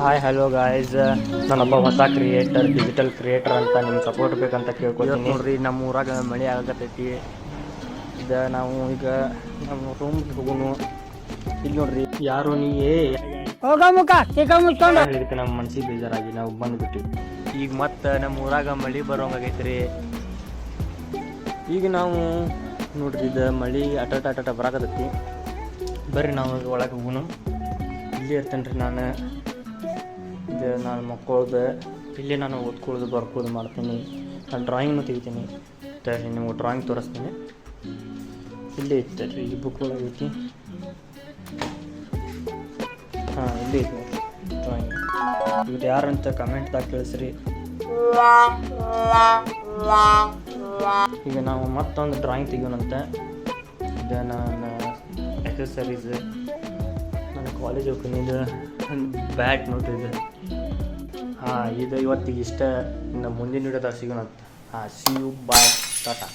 Hi hello guys, ನಾನೊಬ್ಬ ಹೊಸ digital creator ಅಂತ ನಿಮ್ಮ ಸಪೋರ್ಟ್ ಬೇಕಂತ ಕೇಳ್ಕೊತೀನಿ. ನೋಡ್ರಿ, ನಮ್ಮ ಊರಾಗ ಮಳೆ ಆಗತೈತಿ. ಇದು ನಾವು ಈಗ ನಮ್ಮ ರೂಮ್ಗೆ ಹೋಗೋನು. ಇಲ್ಲಿ ನೋಡ್ರಿ, ಯಾರು ನೀವೇ ನಮ್ಮ ಮನ್ಸಿಗೆ ಬೇಜಾರಾಗಿ ನಾವು ಬಂದ್ಬಿಟ್ಟಿವಿ. ಈಗ ಮತ್ತೆ ನಮ್ಮ ಊರಾಗ ಮಳೆ ಬರೋಂಗಾಗೈತ್ರಿ. ಈಗ ನಾವು ನೋಡ್ರಿ, ಇದು ಮಳೆ ಅಟ ಬರಾಕತ್ತೈತಿ. ಬರ್ರಿ ನಾವು ಒಳಗೆ ಹೋಗೋನು. ಇಲ್ಲಿ ಇರ್ತೇನೆ ರೀ ನಾನು. ಇದು ನಾನು ಮಕ್ಕಳದು ಇಲ್ಲೇ ನಾನು ಓದ್ಕೊಳ್ಳೋದು ಬರ್ಕೊಳ್ಳೋದು ಮಾಡ್ತೀನಿ. ನಾನು ಡ್ರಾಯಿಂಗ್ನು ತೆಗಿತೀನಿ. ನೀವು ಡ್ರಾಯಿಂಗ್ ತೋರಿಸ್ತೀನಿ. ಇಲ್ಲೇ ಐತೆ ರೀ, ಈ ಬುಕ್ ಒಳಗೆ ಐತಿ. ಹಾಂ, ಇಲ್ಲೇ ಐತಿ ಡ್ರಾಯಿಂಗ್. ಇವ್ರು ಯಾರಂತ ಕಮೆಂಟ್ದಾಗ ತಿಳಿಸ್ರಿ. ಈಗ ನಾವು ಮತ್ತೊಂದು ಡ್ರಾಯಿಂಗ್ ತೆಗಿಯೋಣಂತ. ಇದು ನಾನು ಎಕ್ಸಸರೀಸ್ ನಾನು ಕಾಲೇಜ್ ಹೋಗ್ತೀನಿ. ಇದು ಬ್ಯಾಟ್ ನೋಡ್ರಿ ಇದು. ಹಾಂ, ಇದು ಇವತ್ತಿಗೆ ಇಷ್ಟ. ಇನ್ನು ಮುಂದಿನ ವಿಡಿಯೋದಾಗ ಸಿಗೋಣ. ಹಾಂ, ಸಿ ಯು, ಬಾಯ್, ಟಾಟಾ.